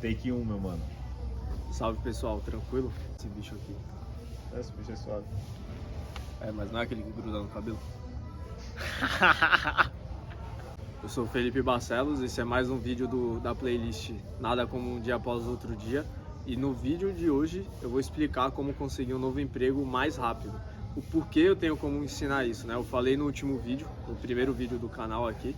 Take 1, meu mano. Salve pessoal, tranquilo? Esse bicho aqui. Esse bicho é suave. É, mas não é aquele que gruda no cabelo. Eu sou o Felipe Barcelos, esse é mais um vídeo da playlist Nada Como Um Dia Após Outro Dia. E no vídeo de hoje eu vou explicar como conseguir um novo emprego mais rápido. O porquê eu tenho como ensinar isso, né? Eu falei no último vídeo, no primeiro vídeo do canal aqui,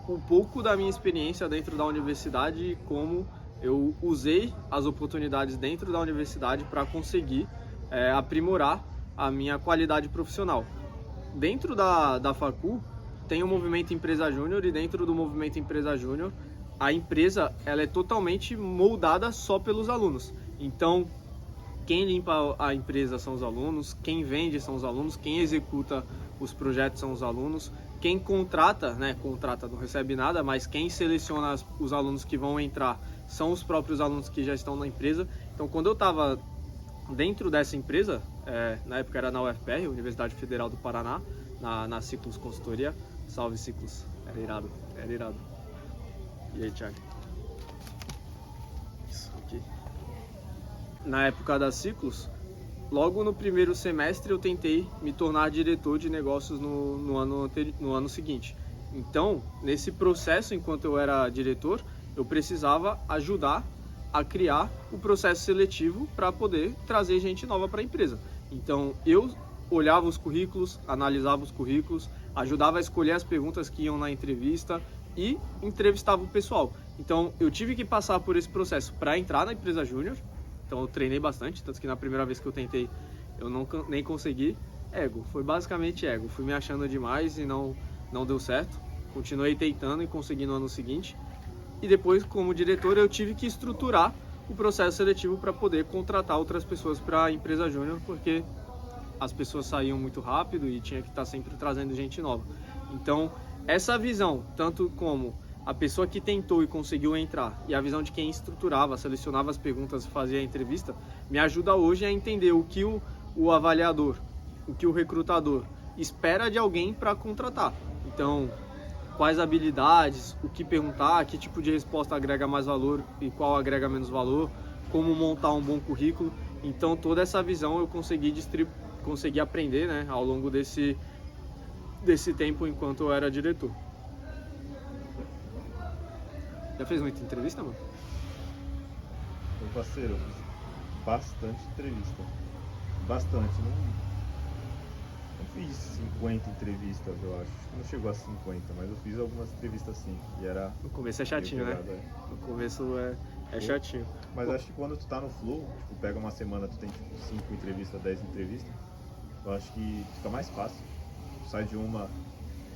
um pouco da minha experiência dentro da universidade e como eu usei as oportunidades dentro da universidade para conseguir aprimorar a minha qualidade profissional. Dentro da facul tem o movimento Empresa Júnior e dentro do movimento Empresa Júnior a empresa ela é totalmente moldada só pelos alunos. Então quem limpa a empresa são os alunos, quem vende são os alunos, quem executa os projetos são os alunos, quem contrata, né, contrata não recebe nada, mas quem seleciona os alunos que vão entrar são os próprios alunos que já estão na empresa. Então quando eu estava dentro dessa empresa, na época era na UFPR, Universidade Federal do Paraná, na Ciclus Consultoria. Salve Ciclus, era irado, era irado. E aí, Thiago? Isso aqui. Na época da Ciclus, logo no primeiro semestre eu tentei me tornar diretor de negócios no ano seguinte. Então, nesse processo, enquanto eu era diretor, eu precisava ajudar a criar o processo seletivo para poder trazer gente nova para a empresa. Então, eu olhava os currículos, analisava os currículos, ajudava a escolher as perguntas que iam na entrevista e entrevistava o pessoal. Então, eu tive que passar por esse processo para entrar na empresa júnior. Então eu treinei bastante, tanto que na primeira vez que eu tentei eu nem consegui. Ego, foi basicamente ego. Fui me achando demais e não deu certo. Continuei tentando e consegui no ano seguinte. E depois, como diretor, eu tive que estruturar o processo seletivo para poder contratar outras pessoas para a empresa júnior, porque as pessoas saíam muito rápido e tinha que estar sempre trazendo gente nova. Então, essa visão, tanto como a pessoa que tentou e conseguiu entrar e a visão de quem estruturava, selecionava as perguntas e fazia a entrevista, me ajuda hoje a entender o que o avaliador, o que o recrutador espera de alguém para contratar. Então, quais habilidades, o que perguntar, que tipo de resposta agrega mais valor e qual agrega menos valor, como montar um bom currículo. Então, toda essa visão eu consegui aprender, né, ao longo desse tempo enquanto eu era diretor. Já fez muita entrevista, mano? Meu parceiro, eu fiz bastante entrevista. Bastante, não fiz 50 entrevistas, eu acho. Acho que não chegou a 50, mas eu fiz algumas entrevistas sim. E era. No começo é chatinho, pegado, né? No começo é chatinho. Mas acho que quando tu tá no flow, tipo, pega uma semana, tu tem tipo 5 entrevistas, 10 entrevistas, eu acho que fica mais fácil. Tu sai de uma,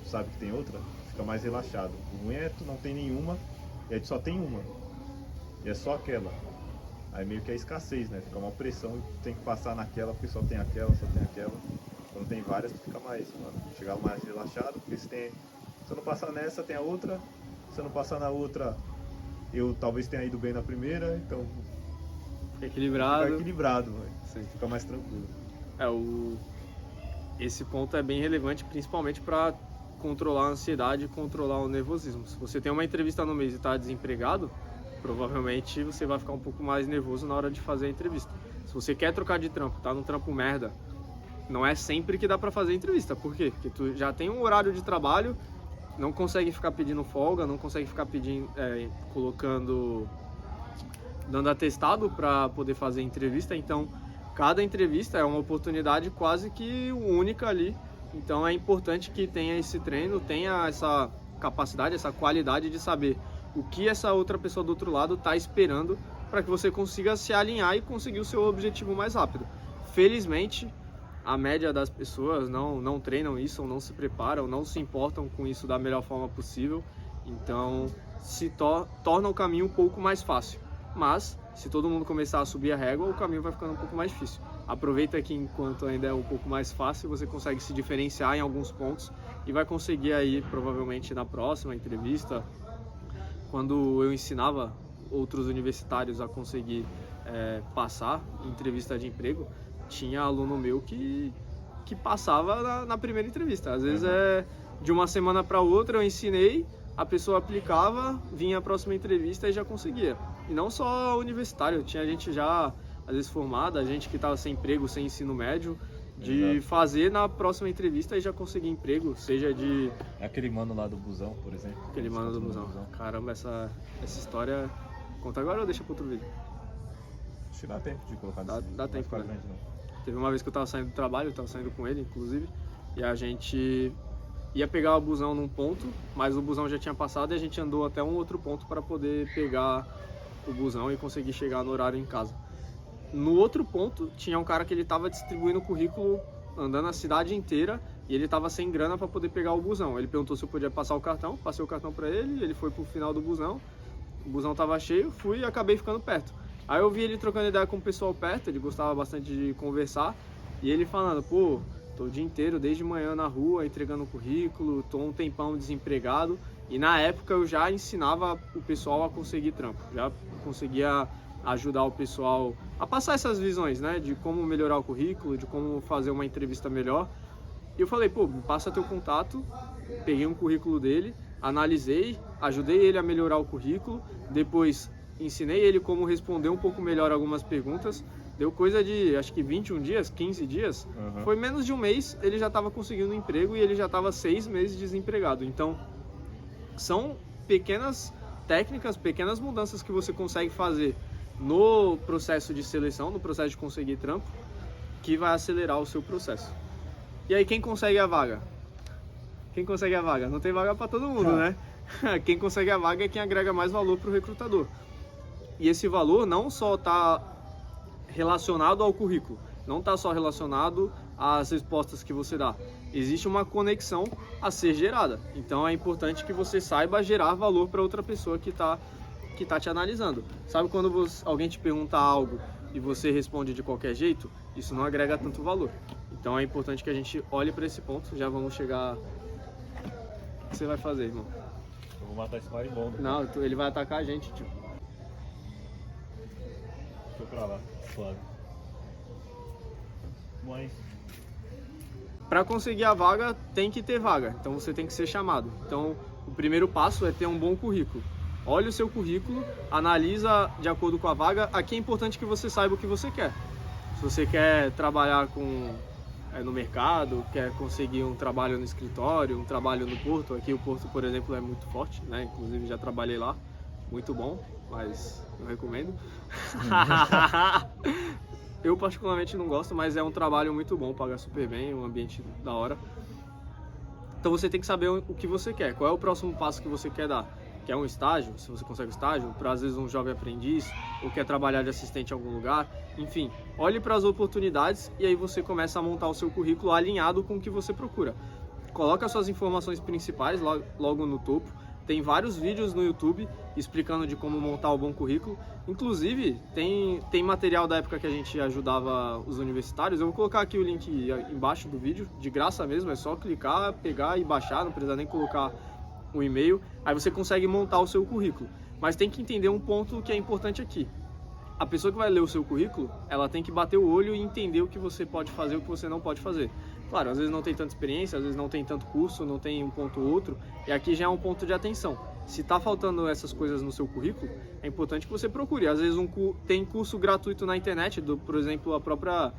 tu sabe que tem outra, fica mais relaxado. O ruim é tu não tem nenhuma, e aí tu só tem uma. E é só aquela. Aí meio que é escassez, né? Fica uma pressão e tu tem que passar naquela porque só tem aquela, só tem aquela. Quando tem várias, tu fica mais, mano, chegar mais relaxado, porque se eu não passar nessa, tem a outra. Se eu não passar na outra, eu talvez tenha ido bem na primeira, então Fica equilibrado. fica equilibrado, véio. Sim. Fica mais tranquilo. Esse ponto é bem relevante, principalmente para controlar a ansiedade e controlar o nervosismo. Se você tem uma entrevista no mês e está desempregado, provavelmente você vai ficar um pouco mais nervoso na hora de fazer a entrevista. Se você quer trocar de trampo, tá num trampo merda, não é sempre que dá para fazer a entrevista. Por quê? Porque tu já tem um horário de trabalho, não consegue ficar pedindo folga, não consegue ficar pedindo, dando atestado para poder fazer a entrevista. Então, cada entrevista é uma oportunidade quase que única ali. Então, é importante que tenha esse treino, tenha essa capacidade, essa qualidade de saber o que essa outra pessoa do outro lado está esperando para que você consiga se alinhar e conseguir o seu objetivo mais rápido. Felizmente, a média das pessoas não treinam isso, ou não se preparam, não se importam com isso da melhor forma possível. Então, se torna o caminho um pouco mais fácil. Mas, se todo mundo começar a subir a régua, o caminho vai ficando um pouco mais difícil. Aproveita que enquanto ainda é um pouco mais fácil, você consegue se diferenciar em alguns pontos e vai conseguir aí, provavelmente, na próxima entrevista. Quando eu ensinava outros universitários a conseguir passar em entrevista de emprego, tinha aluno meu que passava na primeira entrevista. Às vezes de uma semana para outra eu ensinei, a pessoa aplicava, vinha a próxima entrevista e já conseguia. E não só universitário, tinha gente já, às vezes, formada, gente que estava sem emprego, sem ensino médio, de Exato. fazer na próxima entrevista e já conseguir emprego, seja de... Aquele mano lá do busão, por exemplo. Aquele mano do busão. Caramba, essa história... Conta agora ou deixa para outro vídeo? Acho que dá tempo de colocar Dá nesse vídeo, não vai tempo, ficar né? grande, não. Teve uma vez que eu tava saindo do trabalho, eu tava saindo com ele, inclusive, e a gente ia pegar o busão num ponto, mas o busão já tinha passado e a gente andou até um outro ponto para poder pegar o busão e conseguir chegar no horário em casa. No outro ponto, tinha um cara que ele tava distribuindo o currículo, andando a cidade inteira, e ele tava sem grana para poder pegar o busão. Ele perguntou se eu podia passar o cartão, passei o cartão para ele, ele foi pro final do busão, o busão tava cheio, fui e acabei ficando perto. Aí eu vi ele trocando ideia com o pessoal perto, ele gostava bastante de conversar, e ele falando, pô, tô o dia inteiro, desde manhã na rua, entregando currículo, tô um tempão desempregado, e na época eu já ensinava o pessoal a conseguir trampo, já conseguia ajudar o pessoal a passar essas visões, né, de como melhorar o currículo, de como fazer uma entrevista melhor. E eu falei, pô, me passa teu contato, peguei um currículo dele, analisei, ajudei ele a melhorar o currículo, depois ensinei ele como responder um pouco melhor algumas perguntas. Deu coisa de, acho que 21 dias, 15 dias. Uhum. Foi menos de um mês, ele já estava conseguindo um emprego e ele já estava 6 meses desempregado. Então, são pequenas técnicas, pequenas mudanças que você consegue fazer no processo de seleção, no processo de conseguir trampo, que vai acelerar o seu processo. E aí, quem consegue a vaga? Quem consegue a vaga? Não tem vaga para todo mundo, né? Quem consegue a vaga é quem agrega mais valor para o recrutador. E esse valor não só está relacionado ao currículo, não está só relacionado às respostas que você dá. Existe uma conexão a ser gerada. Então é importante que você saiba gerar valor para outra pessoa que tá te analisando. Sabe quando alguém te pergunta algo e você responde de qualquer jeito? Isso não agrega tanto valor. Então é importante que a gente olhe para esse ponto. Já vamos chegar... O que você vai fazer, irmão? Eu vou matar esse marimbondo. Não, ele vai atacar a gente, tio. Foi pra lá, suave. Mas... Para conseguir a vaga, tem que ter vaga. Então você tem que ser chamado. Então o primeiro passo é ter um bom currículo. Olha o seu currículo, analisa de acordo com a vaga. Aqui é importante que você saiba o que você quer. Se você quer trabalhar no mercado, quer conseguir um trabalho no escritório, um trabalho no porto. Aqui o porto, por exemplo, é muito forte, né? Inclusive já trabalhei lá, muito bom, mas não recomendo. Eu particularmente não gosto, mas é um trabalho muito bom, paga super bem, um ambiente da hora. Então você tem que saber o que você quer, qual é o próximo passo que você quer dar. Quer um estágio, se você consegue estágio, para às vezes um jovem aprendiz, ou quer trabalhar de assistente em algum lugar, enfim, olhe para as oportunidades e aí você começa a montar o seu currículo alinhado com o que você procura. Coloca suas informações principais logo no topo. Tem vários vídeos no YouTube explicando de como montar um bom currículo. Inclusive, tem material da época que a gente ajudava os universitários. Eu vou colocar aqui o link embaixo do vídeo, de graça mesmo, é só clicar, pegar e baixar, não precisa nem colocar o e-mail. Aí você consegue montar o seu currículo. Mas tem que entender um ponto que é importante aqui. A pessoa que vai ler o seu currículo, ela tem que bater o olho e entender o que você pode fazer e o que você não pode fazer. Claro, às vezes não tem tanta experiência, às vezes não tem tanto curso, não tem um ponto ou outro, e aqui já é um ponto de atenção. Se está faltando essas coisas no seu currículo, é importante que você procure. Às vezes tem curso gratuito na internet, por exemplo, a própria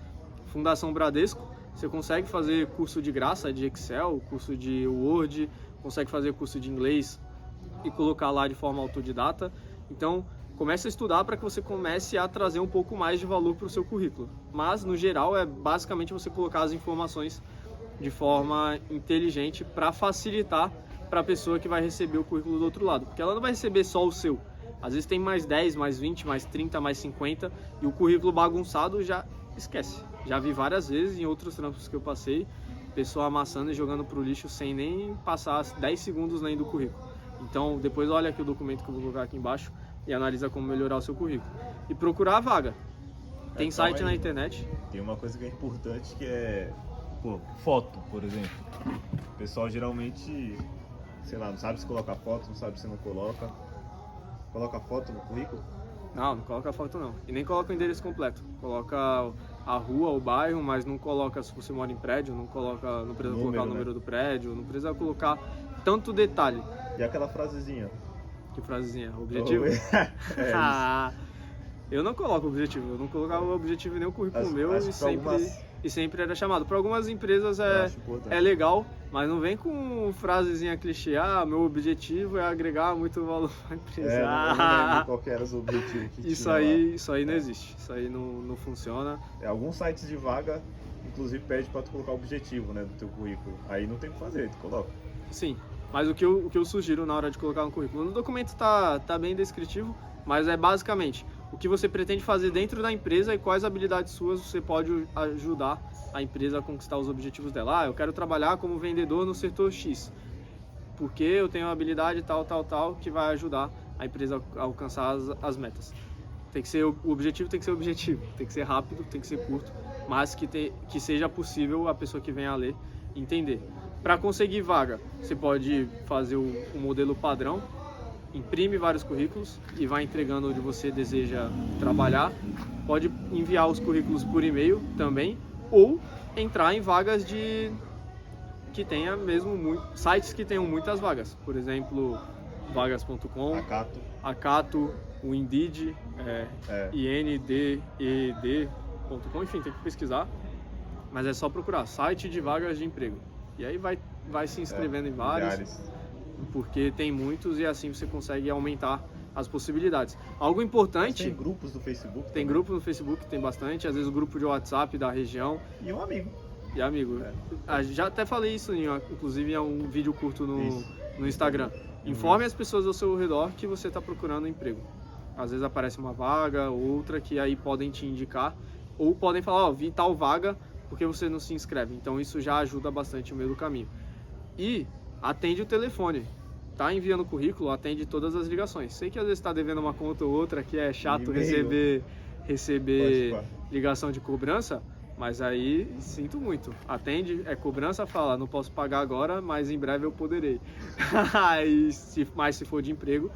Fundação Bradesco, você consegue fazer curso de graça de Excel, curso de Word, consegue fazer curso de inglês e colocar lá de forma autodidata. Então, comece a estudar para que você comece a trazer um pouco mais de valor para o seu currículo. Mas, no geral, é basicamente você colocar as informações de forma inteligente para facilitar para a pessoa que vai receber o currículo do outro lado. Porque ela não vai receber só o seu. Às vezes tem mais 10, mais 20, mais 30, mais 50 e o currículo bagunçado já esquece. Já vi várias vezes em outros trampos que eu passei, pessoa amassando e jogando pro lixo sem nem passar 10 segundos nem do currículo. Então, depois olha aqui o documento que eu vou colocar aqui embaixo e analisa como melhorar o seu currículo. E procurar a vaga. Tem site na internet. Tem uma coisa que é importante que é, foto, por exemplo. O pessoal geralmente, sei lá, não sabe se coloca foto, não sabe se não coloca. Coloca foto no currículo? Não coloca foto não. E nem coloca o endereço completo. Coloca a rua, o bairro, mas não coloca se você mora em prédio, não precisa colocar o número do prédio, não precisa colocar tanto detalhe. E aquela frasezinha? Que frasezinha? Objetivo? É isso. Eu não coloco objetivo, eu não colocava objetivo em nenhum currículo meu e sempre era chamado. Para algumas empresas é legal, mas não vem com frasezinha clichê, meu objetivo é agregar muito valor à empresa. Não lembro qual que era os objetivos que isso aí não existe, isso aí não funciona. Alguns sites de vaga, inclusive, pede para tu colocar objetivo, né, do teu currículo. Aí não tem o que fazer, tu coloca. Sim, mas o que eu sugiro na hora de colocar no currículo, no documento tá bem descritivo, mas é basicamente o que você pretende fazer dentro da empresa e quais habilidades suas você pode ajudar a empresa a conquistar os objetivos dela. Eu quero trabalhar como vendedor no setor X, porque eu tenho habilidade tal, que vai ajudar a empresa a alcançar as metas. Tem que ser, o objetivo tem que ser objetivo, tem que ser rápido, tem que ser curto, mas que seja possível a pessoa que venha a ler entender. Para conseguir vaga, você pode fazer o modelo padrão, imprime vários currículos e vai entregando onde você deseja trabalhar. Pode enviar os currículos por e-mail também, ou entrar em vagas que tenha mesmo sites que tenham muitas vagas. Por exemplo, vagas.com, Acato, o Indeed, inded.com, enfim, tem que pesquisar, mas é só procurar site de vagas de emprego. E aí vai se inscrevendo em vários, porque tem muitos e assim você consegue aumentar as possibilidades. Algo importante... Mas tem grupos do Facebook? Tem grupos no Facebook, tem bastante. Às vezes o grupo de WhatsApp da região. E um amigo. Já até falei isso, inclusive em um vídeo curto no Instagram. Informe as pessoas ao seu redor que você está procurando um emprego. Às vezes aparece uma vaga, outra, que aí podem te indicar. Ou podem falar, vi tal vaga, porque você não se inscreve. Então isso já ajuda bastante no meio do caminho. E atende o telefone. Tá enviando currículo, atende todas as ligações. Sei que às vezes está devendo uma conta ou outra, que é chato receber ligação de cobrança, mas aí sinto muito. Atende, cobrança, fala, não posso pagar agora, mas em breve eu poderei. Mas se for de emprego,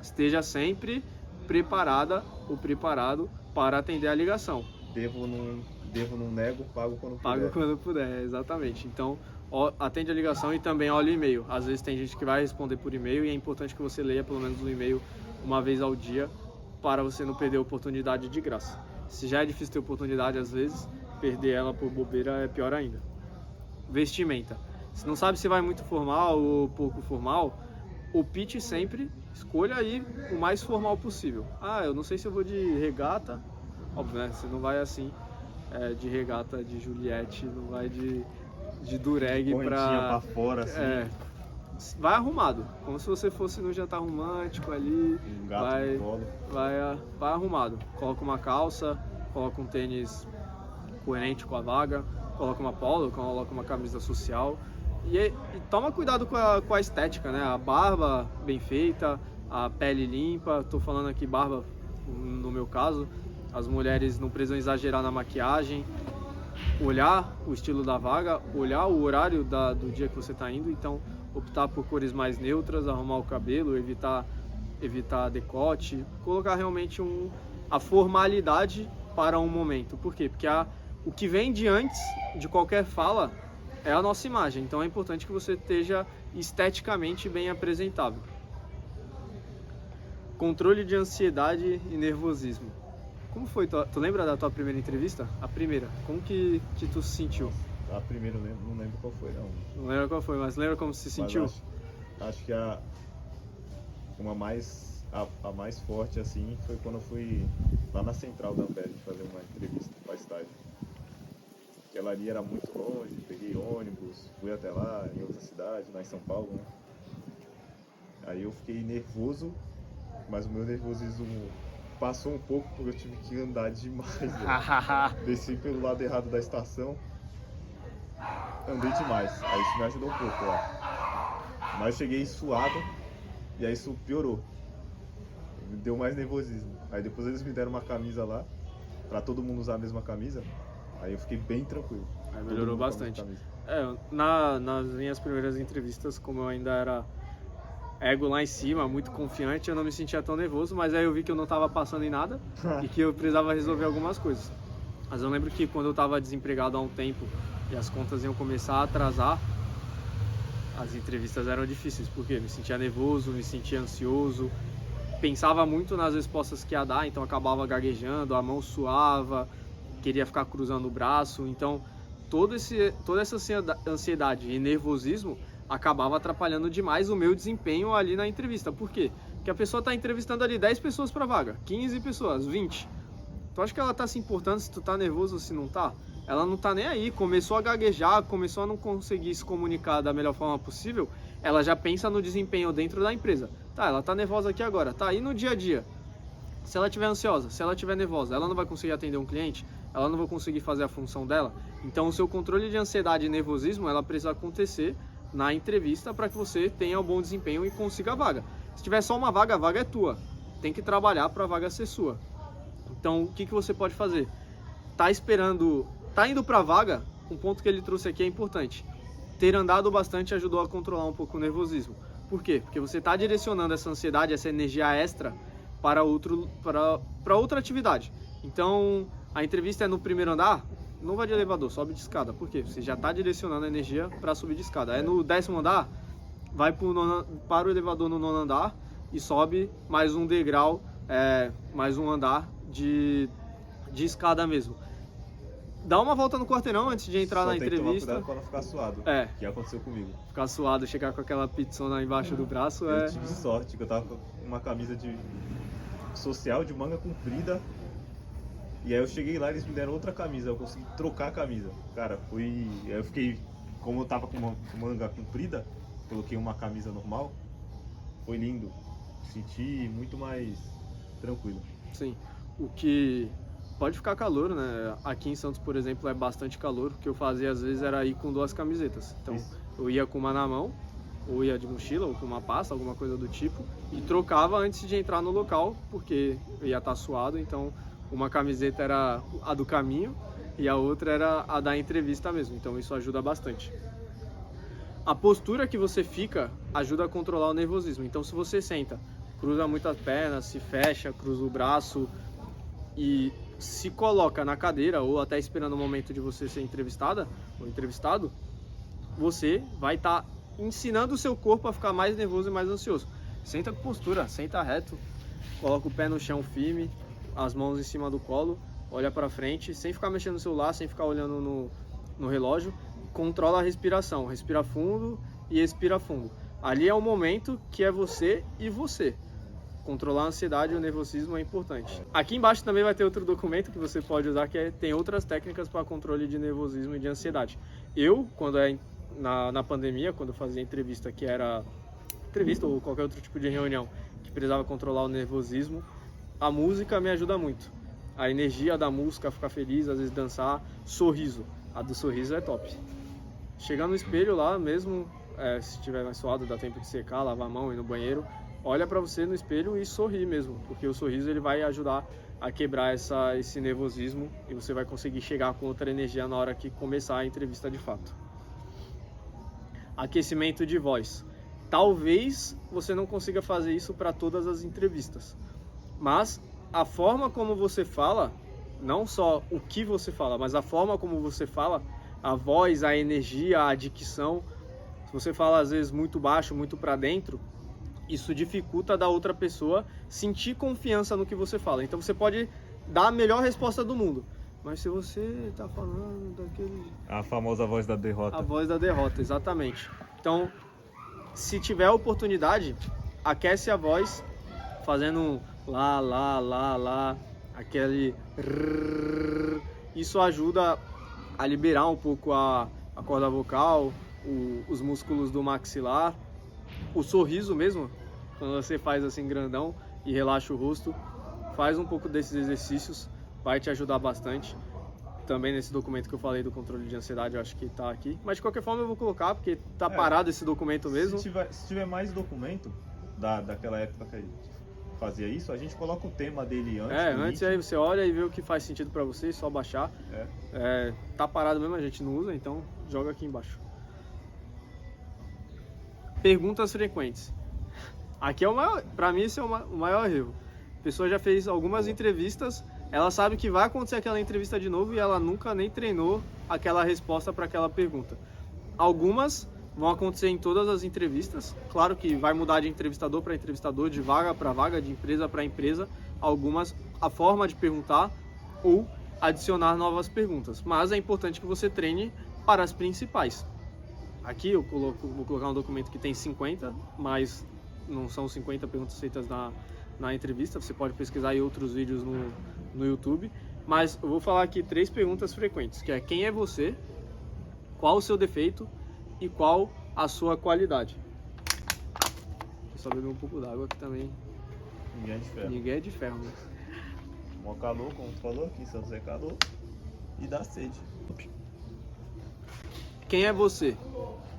esteja sempre preparada ou preparado para atender a ligação. Devo, não nego, pago quando puder. Pago quando puder, exatamente. Então, atende a ligação e também olha o e-mail. Às vezes tem gente que vai responder por e-mail e é importante que você leia pelo menos o e-mail uma vez ao dia para você não perder a oportunidade de graça. Se já é difícil ter oportunidade, às vezes, perder ela por bobeira é pior ainda. Vestimenta. Se não sabe se vai muito formal ou pouco formal, opte sempre, escolha aí o mais formal possível. Eu não sei se eu vou de regata. Óbvio, né? Você não vai assim, de regata de Juliette, não vai de dureg pra fora, assim. Vai arrumado, como se você fosse no jantar romântico ali. Um gato no colo. Vai arrumado. Coloca uma calça, coloca um tênis coerente com a vaga, coloca uma polo, coloca uma camisa social. E toma cuidado com a estética, né? A barba bem feita, a pele limpa. Tô falando aqui barba, no meu caso. As mulheres não precisam exagerar na maquiagem. Olhar o estilo da vaga, olhar o horário do dia que você está indo, então optar por cores mais neutras, arrumar o cabelo, evitar decote, colocar realmente a formalidade para um momento. Por quê? Porque o que vem de antes de qualquer fala é a nossa imagem, então é importante que você esteja esteticamente bem apresentável. Controle de ansiedade e nervosismo. Como foi? Tu lembra da tua primeira entrevista? A primeira. Como que tu se sentiu? A primeira não lembro qual foi, não. Não lembro qual foi, mas lembra como se sentiu? Acho que a mais forte, assim, foi quando eu fui lá na central da Ambev fazer uma entrevista para estágio. Aquela ali era muito longe, peguei ônibus, fui até lá, em outra cidade, lá em São Paulo, né? Aí eu fiquei nervoso, mas o meu nervosismo passou um pouco porque eu tive que andar demais. Desci pelo lado errado da estação, andei demais. Aí isso me ajudou um pouco lá. Mas eu cheguei suado e aí isso piorou. Me deu mais nervosismo. Aí depois eles me deram uma camisa lá, pra todo mundo usar a mesma camisa. Aí eu fiquei bem tranquilo. Aí melhorou bastante. Nas minhas primeiras entrevistas, como eu ainda era ego lá em cima, muito confiante, eu não me sentia tão nervoso, mas aí eu vi que eu não estava passando em nada e que eu precisava resolver algumas coisas. Mas eu lembro que quando eu estava desempregado há um tempo e as contas iam começar a atrasar, as entrevistas eram difíceis, porque me sentia nervoso, me sentia ansioso, pensava muito nas respostas que ia dar, então acabava gaguejando, a mão suava, queria ficar cruzando o braço, então toda essa ansiedade e nervosismo acabava atrapalhando demais o meu desempenho ali na entrevista. Por quê? Porque a pessoa está entrevistando ali 10 pessoas para vaga, 15 pessoas, 20. Tu acha que ela tá se importando se tu tá nervoso ou se não tá? Ela não tá nem aí, começou a gaguejar, começou a não conseguir se comunicar da melhor forma possível, ela já pensa no desempenho dentro da empresa. Tá, ela tá nervosa aqui agora, tá, e no dia a dia? Se ela estiver ansiosa, se ela estiver nervosa, ela não vai conseguir atender um cliente, ela não vai conseguir fazer a função dela. Então o seu controle de ansiedade e nervosismo, ela precisa acontecer na entrevista para que você tenha um bom desempenho e consiga a vaga. Se tiver só uma vaga, a vaga é tua. Tem que trabalhar para a vaga ser sua. Então, o que você pode fazer? Tá indo para a vaga, um ponto que ele trouxe aqui é importante. Ter andado bastante ajudou a controlar um pouco o nervosismo. Por quê? Porque você está direcionando essa ansiedade, essa energia extra para outra atividade. Então, a entrevista é no primeiro andar, não vai de elevador, sobe de escada. Por quê? Você já está direcionando a energia para subir de escada. É no 10º andar, vai para o elevador no 9º andar e sobe mais um degrau, mais um andar de escada mesmo. Dá uma volta no quarteirão antes de entrar na entrevista. Só tem que tomar cuidado para não ficar suado, que aconteceu comigo. Ficar suado, chegar com aquela pizzona embaixo do braço Eu tive sorte, que eu tava com uma camisa de social de manga comprida. E aí eu cheguei lá e eles me deram outra camisa, eu consegui trocar a camisa. Cara, aí eu fiquei, como eu tava com uma manga comprida, coloquei uma camisa normal, foi lindo. Senti muito mais tranquilo. Sim, o que pode ficar calor, né? Aqui em Santos, por exemplo, é bastante calor. O que eu fazia às vezes era ir com 2 camisetas. Então eu ia com uma na mão, ou ia de mochila, ou com uma pasta, alguma coisa do tipo, e trocava antes de entrar no local, porque eu ia estar suado, então uma camiseta era a do caminho e a outra era a da entrevista mesmo, então isso ajuda bastante. A postura que você fica ajuda a controlar o nervosismo, então se você senta, cruza muito as pernas, se fecha, cruza o braço e se coloca na cadeira ou até esperando o momento de você ser entrevistada ou entrevistado, você vai estar ensinando o seu corpo a ficar mais nervoso e mais ansioso. Senta com postura, senta reto, coloca o pé no chão firme, as mãos em cima do colo, olha para frente, sem ficar mexendo no celular, sem ficar olhando no relógio, controla a respiração, respira fundo e expira fundo. Ali é o momento que é você e você. Controlar a ansiedade e o nervosismo é importante. Aqui embaixo também vai ter outro documento que você pode usar, que tem outras técnicas para controle de nervosismo e de ansiedade. Eu, quando na pandemia, quando eu fazia entrevista, que era entrevista ou qualquer outro tipo de reunião que precisava controlar o nervosismo, a música me ajuda muito. A energia da música, ficar feliz, às vezes dançar, sorriso. A do sorriso é top. Chegar no espelho lá mesmo, se estiver mais suado, dá tempo de secar, lavar a mão, ir no banheiro, olha para você no espelho e sorri mesmo, porque o sorriso ele vai ajudar a quebrar esse nervosismo e você vai conseguir chegar com outra energia na hora que começar a entrevista de fato. Aquecimento de voz. Talvez você não consiga fazer isso para todas as entrevistas, mas a forma como você fala, não só o que você fala, mas a forma como você fala, a voz, a energia, a dicção, se você fala às vezes muito baixo, muito para dentro, isso dificulta da outra pessoa sentir confiança no que você fala. Então você pode dar a melhor resposta do mundo, mas se você está falando daquele... A famosa voz da derrota. A voz da derrota, exatamente. Então, se tiver a oportunidade, aquece a voz fazendo um lá, lá, lá, lá, aquele rrr. Isso ajuda a liberar um pouco a corda vocal, os músculos do maxilar, o sorriso mesmo, quando você faz assim grandão e relaxa o rosto, faz um pouco desses exercícios, vai te ajudar bastante. Também nesse documento que eu falei do controle de ansiedade, eu acho que tá aqui. Mas de qualquer forma eu vou colocar, porque tá parado esse documento mesmo. Se tiver mais documento daquela época que a gente fazia isso, a gente coloca o tema dele antes. Antes aí você olha e vê o que faz sentido pra você, só baixar. Tá parado mesmo, a gente não usa, então joga aqui embaixo. Perguntas frequentes. Aqui é o maior, pra mim esse é o maior erro. A pessoa já fez algumas entrevistas, ela sabe que vai acontecer aquela entrevista de novo e ela nunca nem treinou aquela resposta para aquela pergunta. Algumas vão acontecer em todas as entrevistas. Claro que vai mudar de entrevistador para entrevistador, de vaga para vaga, de empresa para empresa, algumas a forma de perguntar ou adicionar novas perguntas. Mas é importante que você treine para as principais. Aqui eu vou colocar um documento que tem 50, mas não são 50 perguntas feitas na entrevista. Você pode pesquisar em outros vídeos no YouTube. Mas eu vou falar aqui 3 perguntas frequentes, que é: quem é você, qual o seu defeito e qual a sua qualidade. Vou só beber um pouco d'água aqui também. Ninguém é de ferro. Ninguém é de ferro, né? Mó calor, como tu falou, aqui em Santos é calor. E dá sede. Quem é você?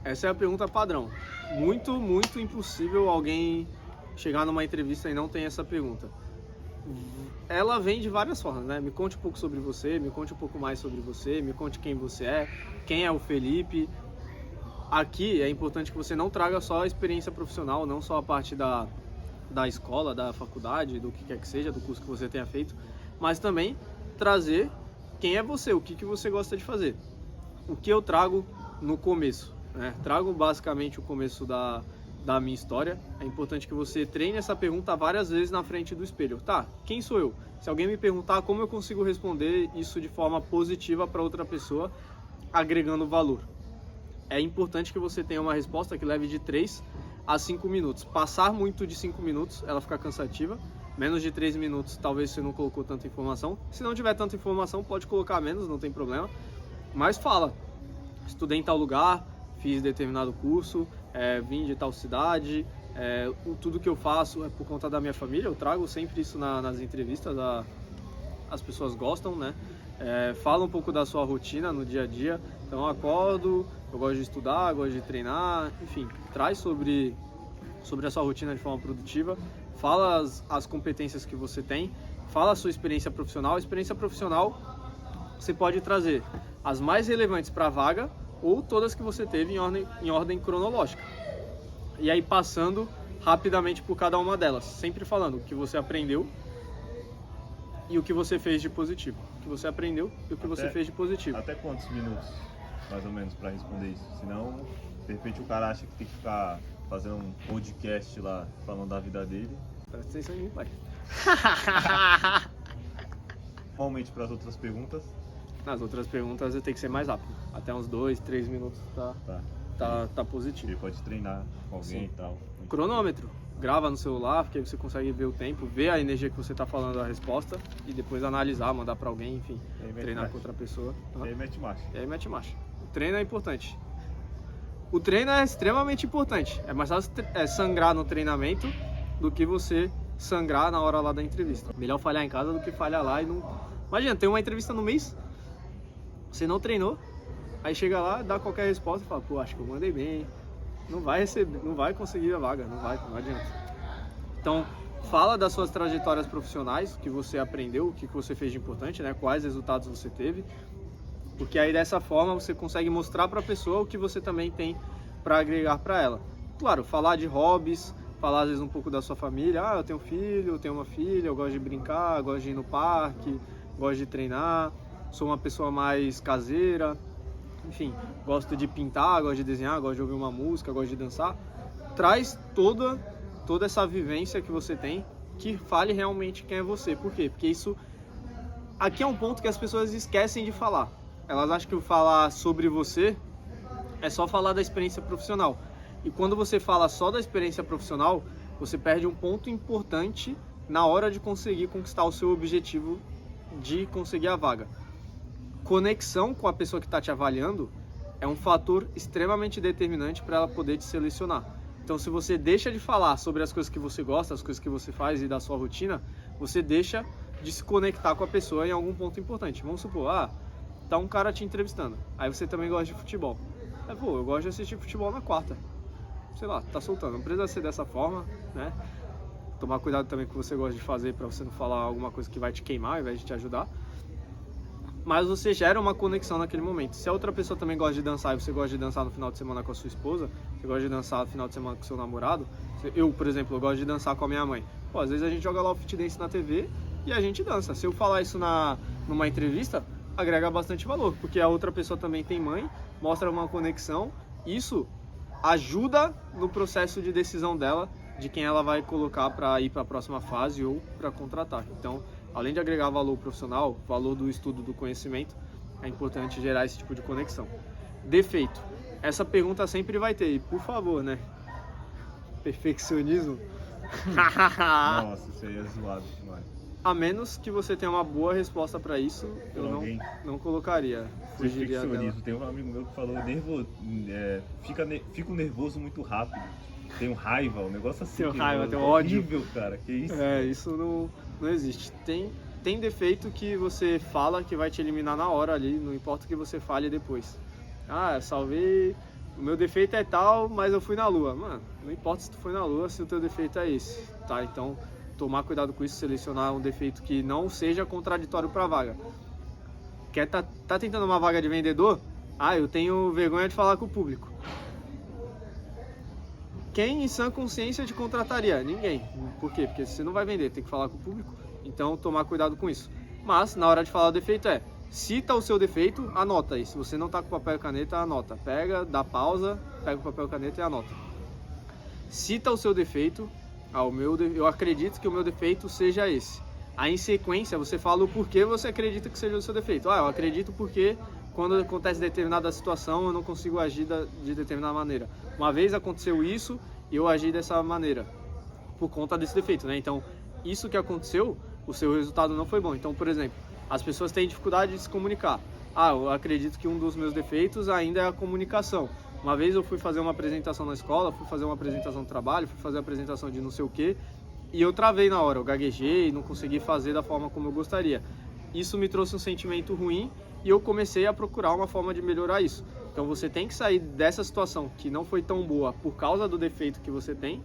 Essa é a pergunta padrão. Muito, muito impossível alguém chegar numa entrevista e não ter essa pergunta. Ela vem de várias formas, né? Me conte um pouco sobre você, me conte um pouco mais sobre você, me conte quem você é, quem é o Felipe. Aqui é importante que você não traga só a experiência profissional, não só a parte da escola, da faculdade, do que quer que seja, do curso que você tenha feito, mas também trazer quem é você, o que você gosta de fazer. O que eu trago no começo, né? Trago basicamente o começo da minha história. É importante que você treine essa pergunta várias vezes na frente do espelho. Tá, quem sou eu? Se alguém me perguntar, como eu consigo responder isso de forma positiva para outra pessoa, agregando valor? É importante que você tenha uma resposta que leve de 3 a 5 minutos. Passar muito de 5 minutos, ela fica cansativa. Menos de 3 minutos, talvez você não colocou tanta informação. Se não tiver tanta informação, pode colocar menos, não tem problema. Mas fala: estudei em tal lugar, fiz determinado curso, vim de tal cidade, tudo que eu faço é por conta da minha família. Eu trago sempre isso nas entrevistas, as pessoas gostam, né? Fala um pouco da sua rotina no dia a dia. Então eu acordo, eu gosto de estudar, gosto de treinar, enfim, traz sobre a sua rotina de forma produtiva. Fala as competências que você tem, fala a sua experiência profissional. Experiência profissional você pode trazer as mais relevantes para a vaga ou todas que você teve em ordem cronológica. E aí passando rapidamente por cada uma delas, sempre falando o que você aprendeu e o que você fez de positivo. O que você aprendeu e o que você fez de positivo. Até quantos minutos, mais ou menos, para responder isso? Senão, de repente o cara acha que tem que ficar fazendo um podcast lá, falando da vida dele. Presta atenção em mim, pai. Normalmente para as outras perguntas. Nas outras perguntas eu tenho que ser mais rápido. Até uns 2, 3 minutos tá positivo. Ele pode treinar com alguém. Sim. E tal. Cronômetro. Grava no celular, porque aí você consegue ver o tempo, ver a energia que você está falando a resposta e depois analisar, mandar para alguém, enfim, treinar com outra pessoa. E aí mete marcha. E aí mete marcha. O treino é importante. O treino é extremamente importante. É mais fácil sangrar no treinamento do que você sangrar na hora lá da entrevista. Melhor falhar em casa do que falhar lá e não... Imagina, tem uma entrevista no mês, você não treinou, aí chega lá, dá qualquer resposta e fala: pô, acho que eu mandei bem. Não vai receber, não vai conseguir a vaga, não adianta. Então, fala das suas trajetórias profissionais, o que você aprendeu, o que você fez de importante, né? Quais resultados você teve, porque aí dessa forma você consegue mostrar para a pessoa o que você também tem para agregar para ela. Claro, falar de hobbies, falar às vezes um pouco da sua família. Eu tenho um filho, eu tenho uma filha, eu gosto de brincar, gosto de ir no parque, gosto de treinar, sou uma pessoa mais caseira. Enfim, gosto de pintar, gosto de desenhar, gosto de ouvir uma música, gosto de dançar. Traz toda essa vivência que você tem, que fale realmente quem é você. Por quê? Porque isso aqui é um ponto que as pessoas esquecem de falar. Elas acham que falar sobre você é só falar da experiência profissional. E quando você fala só da experiência profissional, você perde um ponto importante na hora de conseguir conquistar o seu objetivo de conseguir a vaga. Conexão com a pessoa que está te avaliando é um fator extremamente determinante para ela poder te selecionar. Então, se você deixa de falar sobre as coisas que você gosta, as coisas que você faz e da sua rotina, você deixa de se conectar com a pessoa em algum ponto importante. Vamos supor, tá um cara te entrevistando, aí você também gosta de futebol. Eu gosto de assistir futebol na quarta. Sei lá, tá soltando, não precisa ser dessa forma, né? Tomar cuidado também com o que você gosta de fazer para você não falar alguma coisa que vai te queimar ao invés de te ajudar. Mas você gera uma conexão naquele momento. Se a outra pessoa também gosta de dançar e você gosta de dançar no final de semana com a sua esposa, você gosta de dançar no final de semana com o seu namorado, eu, por exemplo, eu gosto de dançar com a minha mãe. Às vezes a gente joga lá o Fit Dance na TV e a gente dança. Se eu falar isso numa entrevista, agrega bastante valor, porque a outra pessoa também tem mãe, mostra uma conexão. Isso ajuda no processo de decisão dela, de quem ela vai colocar para ir para a próxima fase ou para contratar. Então, além de agregar valor profissional, valor do estudo do conhecimento, é importante gerar esse tipo de conexão. Defeito. Essa pergunta sempre vai ter, e por favor, né? Perfeccionismo. Nossa, isso aí é zoado demais. A menos que você tenha uma boa resposta para isso, eu não colocaria. Fugiria dela. Perfeccionismo. Tem um amigo meu que falou fico nervoso muito rápido. Tenho raiva, um negócio assim. Tenho raiva, tenho ódio. Horrível, cara. Que isso? Isso não existe. Tem defeito que você fala que vai te eliminar na hora ali, não importa o que você fale depois. Ah, salvei, o meu defeito é tal, mas eu fui na lua. Mano, não importa se tu foi na lua, se o teu defeito é esse, tá? Então, tomar cuidado com isso, selecionar um defeito que não seja contraditório para a vaga. Tá tentando uma vaga de vendedor? Ah, eu tenho vergonha de falar com o público. Quem em sã consciência te contrataria? Ninguém. Por quê? Porque você não vai vender, tem que falar com o público. Então, tomar cuidado com isso. Mas, na hora de falar o defeito cita o seu defeito, anota aí. Se você não tá com papel e caneta, anota. Pega, dá pausa, pega o papel e caneta e anota. Cita o seu defeito. Eu acredito que o meu defeito seja esse. Aí, em sequência, você fala o porquê você acredita que seja o seu defeito. Eu acredito porque quando acontece determinada situação, eu não consigo agir de determinada maneira. Uma vez aconteceu isso, eu agi dessa maneira, por conta desse defeito, né? Então, isso que aconteceu, o seu resultado não foi bom. Então, por exemplo, as pessoas têm dificuldade de se comunicar. Eu acredito que um dos meus defeitos ainda é a comunicação. Uma vez eu fui fazer uma apresentação na escola, fui fazer uma apresentação no trabalho, fui fazer uma apresentação de não sei o quê, e eu travei na hora, eu gaguejei, não consegui fazer da forma como eu gostaria. Isso me trouxe um sentimento ruim e eu comecei a procurar uma forma de melhorar isso. Então você tem que sair dessa situação que não foi tão boa por causa do defeito que você tem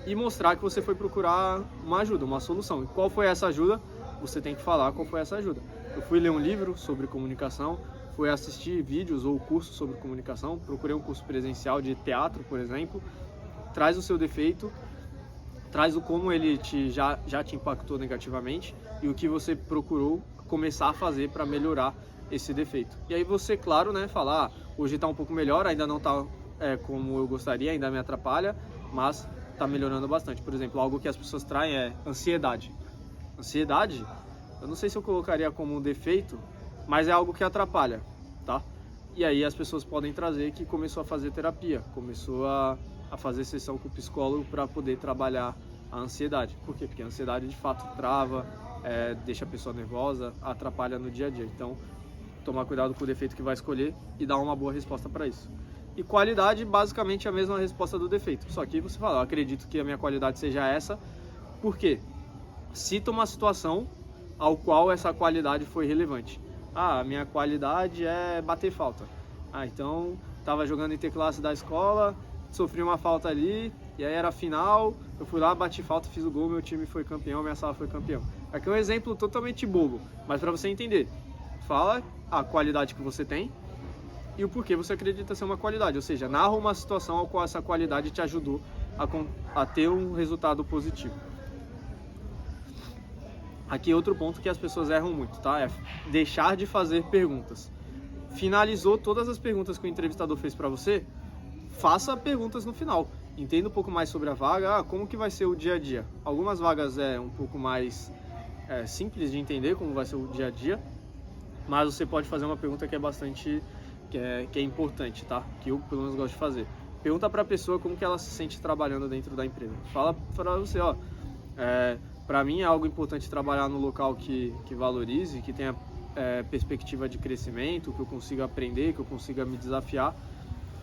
e mostrar que você foi procurar uma ajuda, uma solução. E qual foi essa ajuda? Você tem que falar qual foi essa ajuda. Eu fui ler um livro sobre comunicação, fui assistir vídeos ou cursos sobre comunicação, procurei um curso presencial de teatro, por exemplo. Traz o seu defeito, traz o como ele já te impactou negativamente e o que você procurou começar a fazer para melhorar esse defeito. E aí você, claro, né, falar, hoje está um pouco melhor, ainda não está como eu gostaria, ainda me atrapalha, mas está melhorando bastante. Por exemplo, algo que as pessoas traem é ansiedade. Ansiedade, eu não sei se eu colocaria como um defeito, mas é algo que atrapalha, tá? E aí as pessoas podem trazer que começou a fazer terapia, começou a fazer sessão com o psicólogo para poder trabalhar a ansiedade. Por quê? Porque a ansiedade de fato trava, deixa a pessoa nervosa, atrapalha no dia a dia. Então, tomar cuidado com o defeito que vai escolher e dar uma boa resposta para isso. E qualidade, basicamente, é a mesma resposta do defeito. Só que você fala, eu acredito que a minha qualidade seja essa. Por quê? Cita uma situação ao qual essa qualidade foi relevante. A minha qualidade é bater falta. Então, estava jogando interclasse da escola, sofri uma falta ali, e aí era final, eu fui lá, bati falta, fiz o gol, meu time foi campeão, minha sala foi campeão. Aqui é um exemplo totalmente bobo, mas para você entender, fala a qualidade que você tem e o porquê você acredita ser uma qualidade, ou seja, narra uma situação ao qual essa qualidade te ajudou a ter um resultado positivo. Aqui outro ponto que as pessoas erram muito, tá? É deixar de fazer perguntas. Finalizou todas as perguntas que o entrevistador fez para você, faça perguntas no final. Entenda um pouco mais sobre a vaga, como que vai ser o dia a dia. Algumas vagas é um pouco mais simples de entender como vai ser o dia a dia, mas você pode fazer uma pergunta que é bastante, que é importante, tá? Que eu pelo menos gosto de fazer. Pergunta para a pessoa como que ela se sente trabalhando dentro da empresa. Fala para você, para mim é algo importante trabalhar no local que valorize, que tenha perspectiva de crescimento, que eu consiga aprender, que eu consiga me desafiar.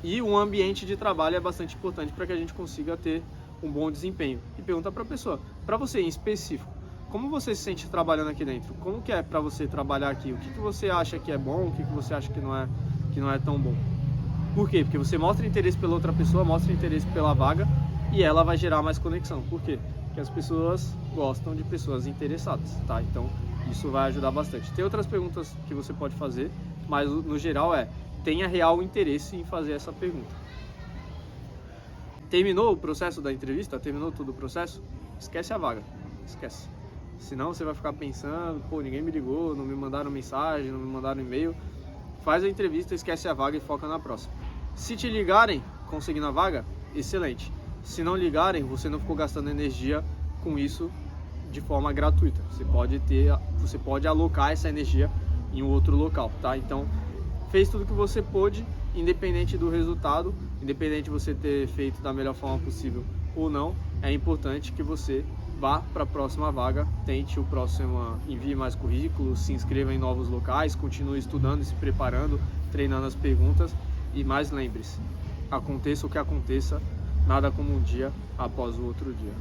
E um ambiente de trabalho é bastante importante para que a gente consiga ter um bom desempenho. E pergunta para a pessoa, para você em específico, como você se sente trabalhando aqui dentro? Como que é para você trabalhar aqui? O que você acha que é bom? O que você acha que não é tão bom? Por quê? Porque você mostra interesse pela outra pessoa, mostra interesse pela vaga e ela vai gerar mais conexão. Por quê? Porque as pessoas gostam de pessoas interessadas, tá? Então, isso vai ajudar bastante. Tem outras perguntas que você pode fazer, mas no geral tenha real interesse em fazer essa pergunta. Terminou o processo da entrevista? Terminou todo o processo? Esquece a vaga. Esquece. Senão você vai ficar pensando, ninguém me ligou, não me mandaram mensagem, não me mandaram e-mail. Faz a entrevista, esquece a vaga e foca na próxima. Se te ligarem, conseguindo a vaga, excelente. Se não ligarem, você não ficou gastando energia com isso de forma gratuita. Você pode alocar essa energia em um outro local, tá? Então, fez tudo que você pôde, independente do resultado, independente de você ter feito da melhor forma possível ou não, é importante que você vá para a próxima vaga, tente o próximo, envie mais currículos, se inscreva em novos locais, continue estudando, se preparando, treinando as perguntas e mais lembre-se, aconteça o que aconteça, nada como um dia após o outro dia.